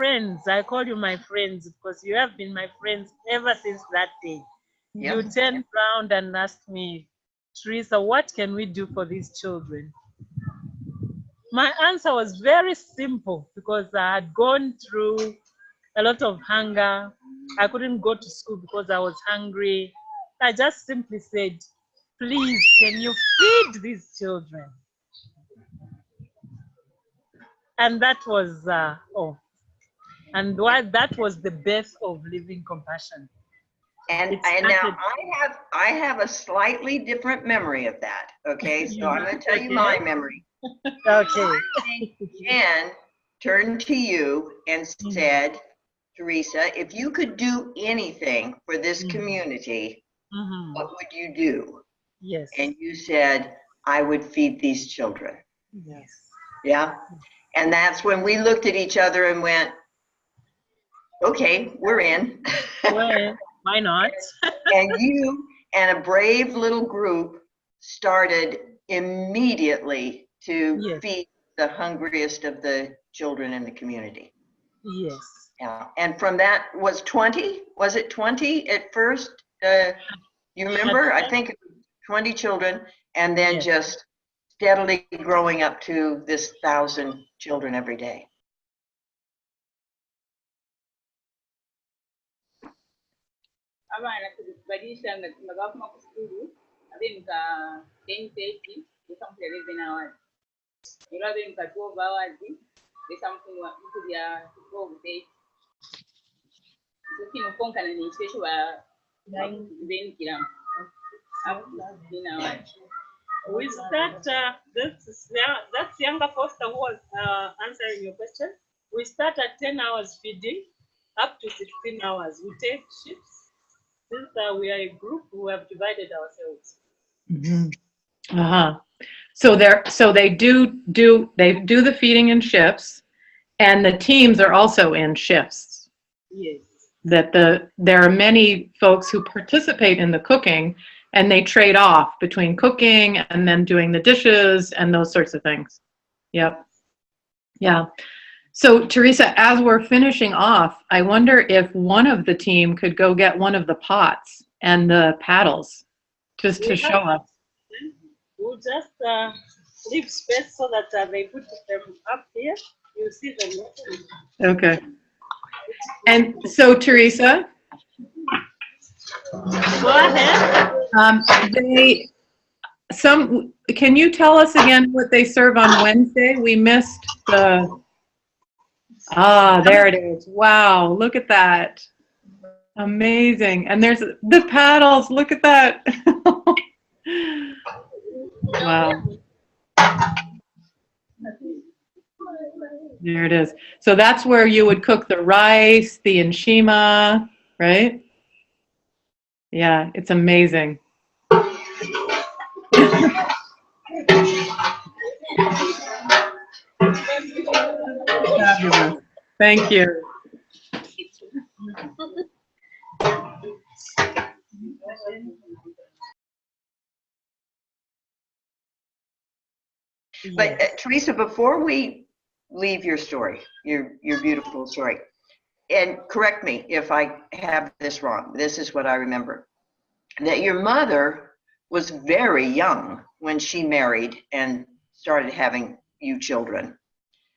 friends. I call you my friends because you have been my friends ever since that day. Yep. You turned around and asked me, Teresa, what can we do for these children? My answer was very simple because I had gone through a lot of hunger. I couldn't go to school because I was hungry. I just simply said, please, can you feed these children? And that was, that was the birth of Living Compassion. And now I have a slightly different memory of that. Okay, so I'm going to tell you my memory. Okay. I think Jen turned to you and said, Teresa, if you could do anything for this community, what would you do? Yes. And you said, I would feed these children. Yes. Yeah. And that's when we looked at each other and went, okay, we're in. Well, why not? And you and a brave little group started immediately to feed the hungriest of the children in the community. Yes. Yeah. And from that was 20? Was it 20 at first? You remember? I think it was 20 children, and then just steadily growing up to this 1,000 children every day. Abana kubadilisha ngakuma ku school abe nka 10:30 something 11 hours ilo abe nka 12 hours something into ya 12:30 so kino konka na ni special wa 9 kilam We start, that's younger Foster who was answering your question. We start at 10 hours feeding up to 16 hours. We take shifts. Since we are a group, we have divided ourselves. So they do the feeding in shifts, and the teams are also in shifts. Yes. That there are many folks who participate in the cooking, and they trade off between cooking and then doing the dishes and those sorts of things. Yep. Yeah. So Teresa, as we're finishing off, I wonder if one of the team could go get one of the pots and the paddles just to show us. We'll just leave space so that they put them up here. You see them. Okay. And so Teresa, go ahead. Can you tell us again what they serve on Wednesday? We missed the. There it is. Wow, look at that. Amazing. And there's the paddles. Look at that. Wow. There it is. So that's where you would cook the rice, the nshima, right? Yeah, it's amazing. Fabulous. Thank you. But Teresa, before we leave your story, your beautiful story, and correct me if I have this wrong, this is what I remember, that your mother was very young when she married and started having you children.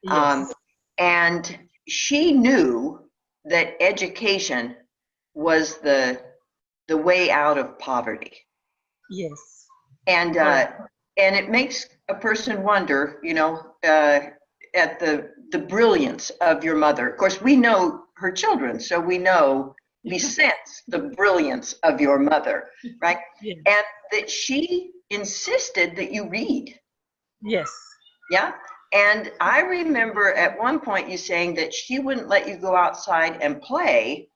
Yes. And she knew that education was the way out of poverty. Yes. And it makes a person wonder, at the brilliance of your mother. Of course, we know her children, so we sense the brilliance of your mother, right? Yes. And that she insisted that you read. Yes. Yeah. And I remember at one point you saying that she wouldn't let you go outside and play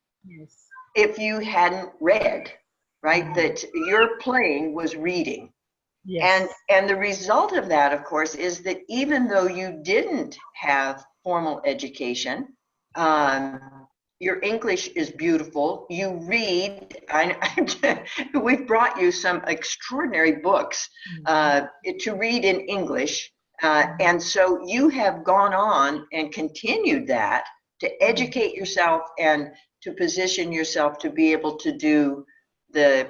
if you hadn't read, right? That your playing was reading. Yes. And the result of that, of course, is that even though you didn't have formal education, your English is beautiful. You read. We've brought you some extraordinary books to read in English. And so you have gone on and continued that to educate yourself and to position yourself to be able to do the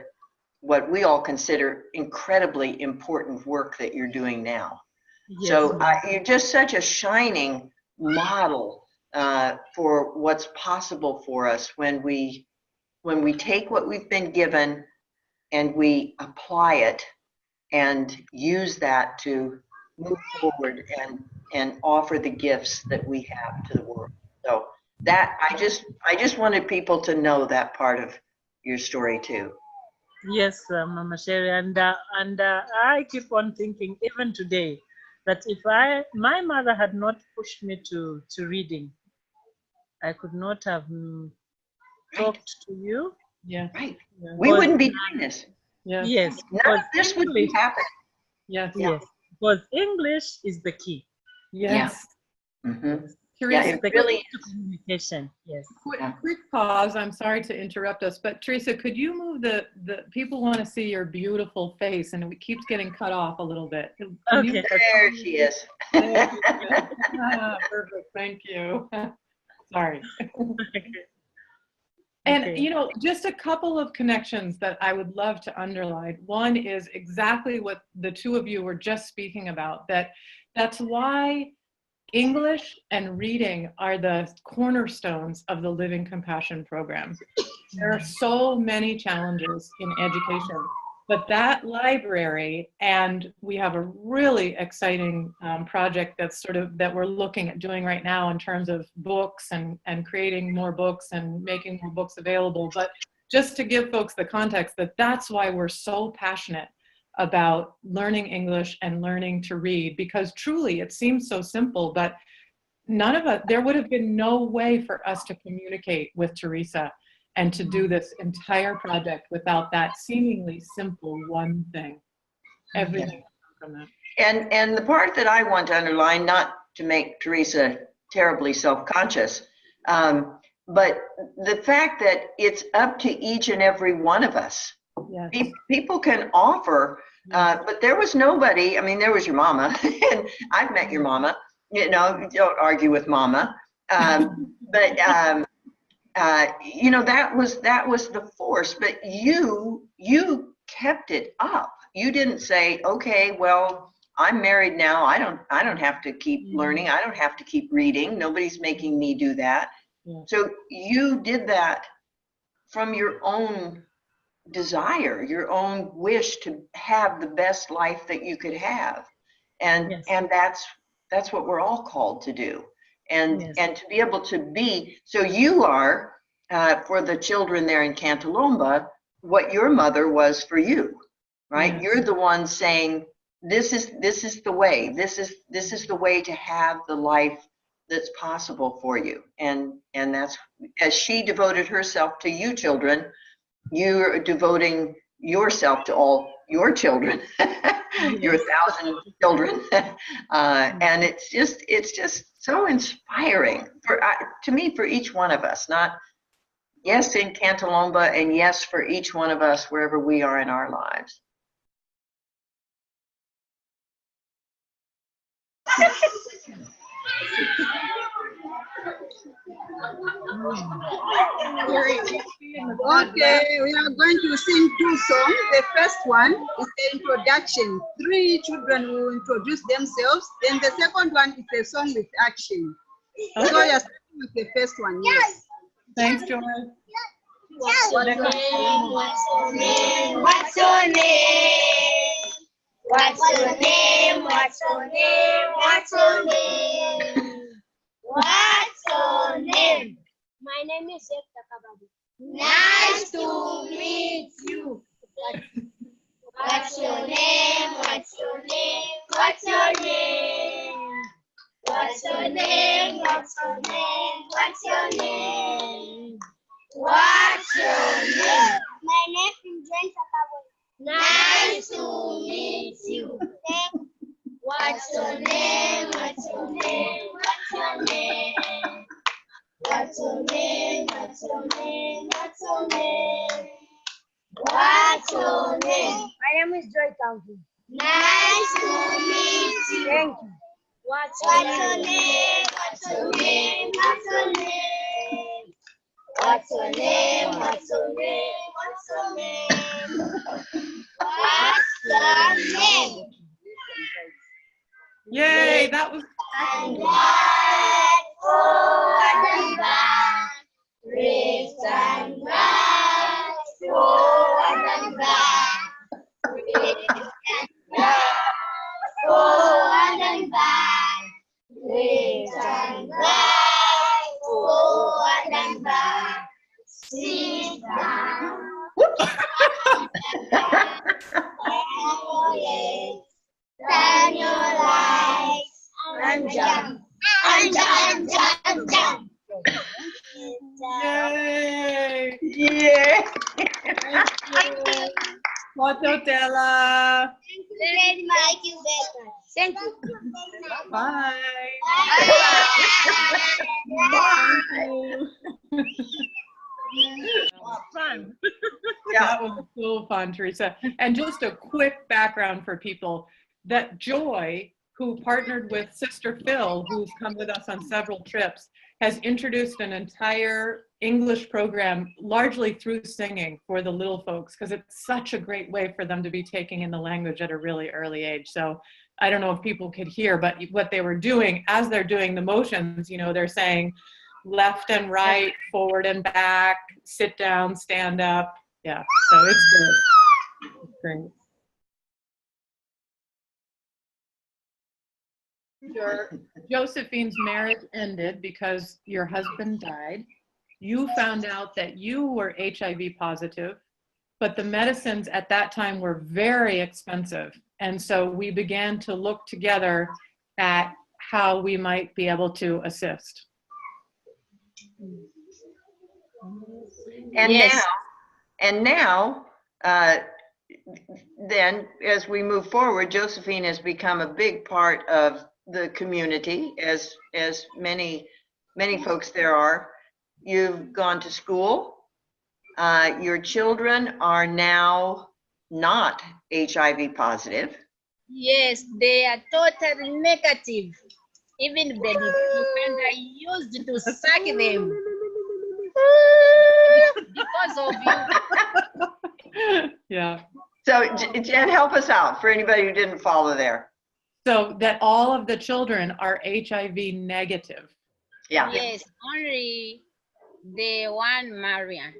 what we all consider incredibly important work that you're doing now. Yes, So ma'am. you're just such a shining model for what's possible for us when we take what we've been given and we apply it and use that to move forward and offer the gifts that we have to the world. So that I just wanted people to know that part of your story too. Yes, Mama Sherry, and I keep on thinking even today that if my mother had not pushed me to reading, I could not have talked to you. Yeah. Right. Yeah. We wouldn't be doing this. Yes. Yes, None because of this would be English, happening. Yes. yes, because English is the key. Yes. Mm-hmm. Teresa, Yeah, It's the really key to communication. Yes. quick pause. I'm sorry to interrupt us, but Teresa, could you move the people want to see your beautiful face and it keeps getting cut off a little bit. Can Okay. There she is. There you go. Perfect. Thank you. Sorry. And, Okay. you know, just a couple of connections that I would love to underline. One is exactly what the two of you were just speaking about, that's why English and reading are the cornerstones of the Living Compassion program. There are so many challenges in education, but that library, and we have a really exciting project that we're looking at doing right now in terms of books and creating more books and making more books available. But just to give folks the context that's why we're so passionate about learning English and learning to read, because truly it seems so simple, but there would have been no way for us to communicate with Teresa and to do this entire project without that seemingly simple one thing. Everything from that. And the part that I want to underline, not to make Teresa terribly self-conscious, but the fact that it's up to each and every one of us. Yes. People can offer, but there was nobody. I mean, there was your mama, and I've met your mama. You know, don't argue with mama. But you know, that was the force. But you kept it up. You didn't say, okay, well, I'm married now. I don't have to keep learning. I don't have to keep reading. Nobody's making me do that. Yeah. So you did that from your own desire, your own wish to have the best life that you could have. And Yes. and that's what we're all called to do. And Yes. and to be able to be, so you are for the children there in Cantalomba what your mother was for you, right? Yes. You're the one saying, this is the way. This is the way to have the life that's possible for you. And that's, as she devoted herself to you children, you're devoting yourself to all your children, your 1,000 children, and it's just so inspiring to me, for each one of us. Not yes in Cantalomba, and yes for each one of us wherever we are in our lives. Okay, we are going to sing two songs. The first one is the introduction. 3 children will introduce themselves. Then the second one is a song with action. Okay. So you're starting with the first one, yes. Thanks, Joy. What's your name? What's your name? What's your name? What's your name? What's your name? What's your name? What's your name? My name is Ekta Kabadi. Nice to meet you. What's your name? What's your name? What's your name? What's your name? What's your name? What's your name? What's your name? My name is Jane Kabadi. Nice to meet you. What's your name? What's your name? What's your name? What's your name? What's your name? What's your name? What's your name? My name is Joy County. Nice to meet you. Thank you. What's your name? What's your name? What's your name? What's your name? What's your name? What's your name? What's your name? Yay, that was And back, forward and back. Raise and back, forward and back. Raise and back, forward and back. Raise and back, forward and back. Sit down. Turn your lights and jump. And jump, jump, jump. yay. Yeah. Pototella. Thank you very much. Thank you. Bye. Fun. That was so fun, Teresa. And just a quick background for people, that Joy, who partnered with Sister Phil, who's come with us on several trips, has introduced an entire English program largely through singing for the little folks, because it's such a great way for them to be taking in the language at a really early age. So I don't know if people could hear, but what they were doing as they're doing the motions, you know, they're saying left and right, forward and back, sit down, stand up. Yeah, so it's good. It's great. Josephine's marriage ended because your husband died. You found out that you were HIV positive, but the medicines at that time were very expensive. And so we began to look together at how we might be able to assist. And Yes. now, then as we move forward, Josephine has become a big part of the community, as many folks there are. You've gone to school. Your children are now not HIV positive. Yes, they are totally negative. Even the defender used to suck them because of you. Yeah. So Jen, help us out for anybody who didn't follow there. So that all of the children are HIV negative. Yeah. Yes, only the one Marian.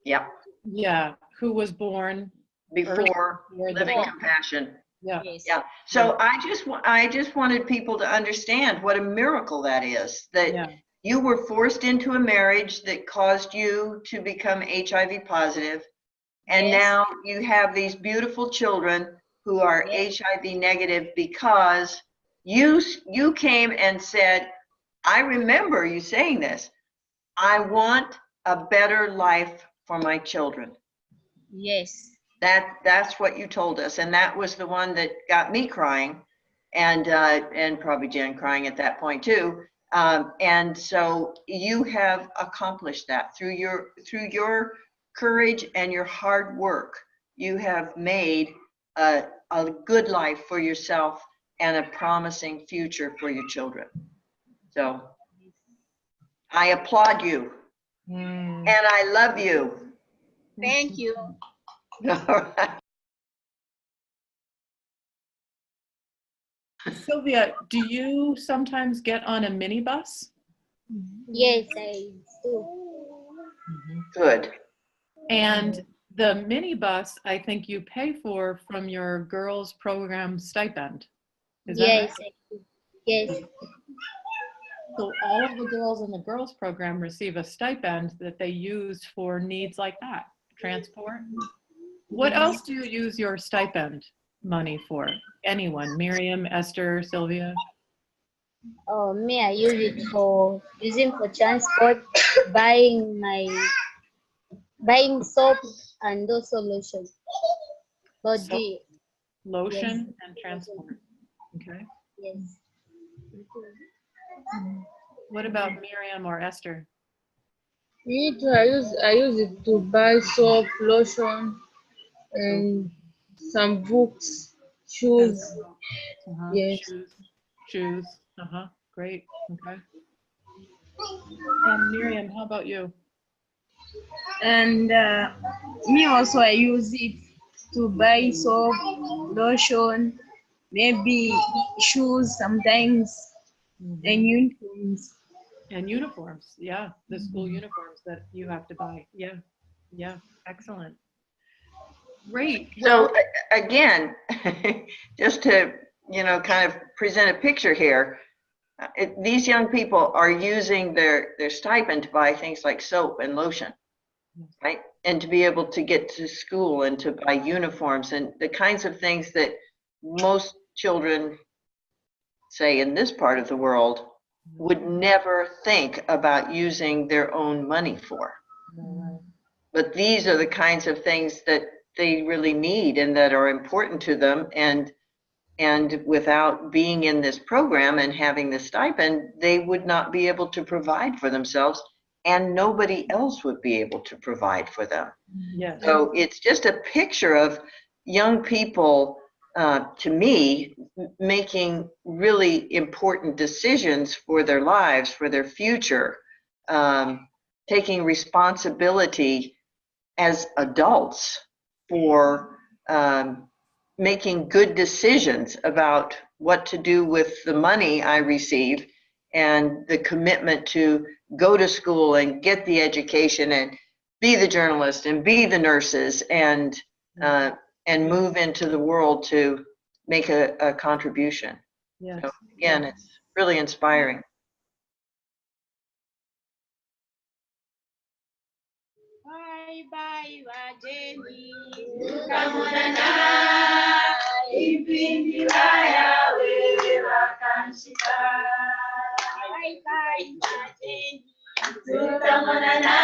Yep. Yeah. Who was born Before the living fall. compassion. Yeah. Yes. Yeah. So I just wanted people to understand what a miracle that is, that Yeah. you were forced into a marriage that caused you to become HIV positive. And Yes. now you have these beautiful children who are Yes. HIV negative because you came and said, I remember you saying this, I want a better life for my children. Yes. That's what you told us, and that was the one that got me crying, and probably Jen crying at that point too. And so you have accomplished that through your courage and your hard work. You have made a good life for yourself and a promising future for your children. So I applaud you, and I love you. Thank you. All right. Sylvia, do you sometimes get on a minibus? Yes, I do. Good. And the minibus, I think you pay for from your girls' program stipend. Is that Yes, right? I do. Yes. So all of the girls in the girls' program receive a stipend that they use for needs like that, transport. What else do you use your stipend money for? Anyone? Miriam, Esther, Sylvia? Oh, me, I use it for using for transport, buying soap and also lotion. Body. Lotion and transport. Okay. Yes. What about Miriam or Esther? Me too. I use it to buy soap, lotion, and some books, shoes. Yes. Shoes. Great. Okay. And Miriam, how about you? And me also, I use it to buy soap, lotion, maybe shoes sometimes, and uniforms. And uniforms, yeah, the school uniforms that you have to buy. Yeah, yeah, excellent. Great. So again, just to, kind of present a picture here, these young people are using their stipend to buy things like soap and lotion, right? And to be able to get to school and to buy uniforms and the kinds of things that most children, say in this part of the world, would never think about using their own money for. But these are the kinds of things that they really need and that are important to them. And without being in this program and having the stipend, they would not be able to provide for themselves, and nobody else would be able to provide for them. Yes. So it's just a picture of young people, to me, making really important decisions for their lives, for their future, taking responsibility as adults for making good decisions about what to do with the money I receive, and the commitment to go to school and get the education and be the journalist and be the nurses and move into the world to make a contribution. Yes. So again, it's really inspiring. Bye bye wageni. Tukamonana, impindi waya wewe wakanshika. Bye bye wageni. Tukamonana,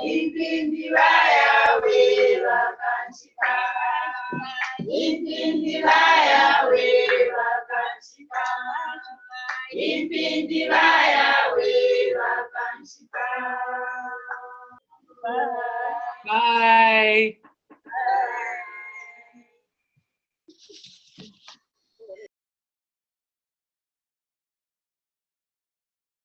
impindi waya wewe wakanshika. Impindi waya wewe wakanshika. Impindi waya wewe wakanshika. Bye.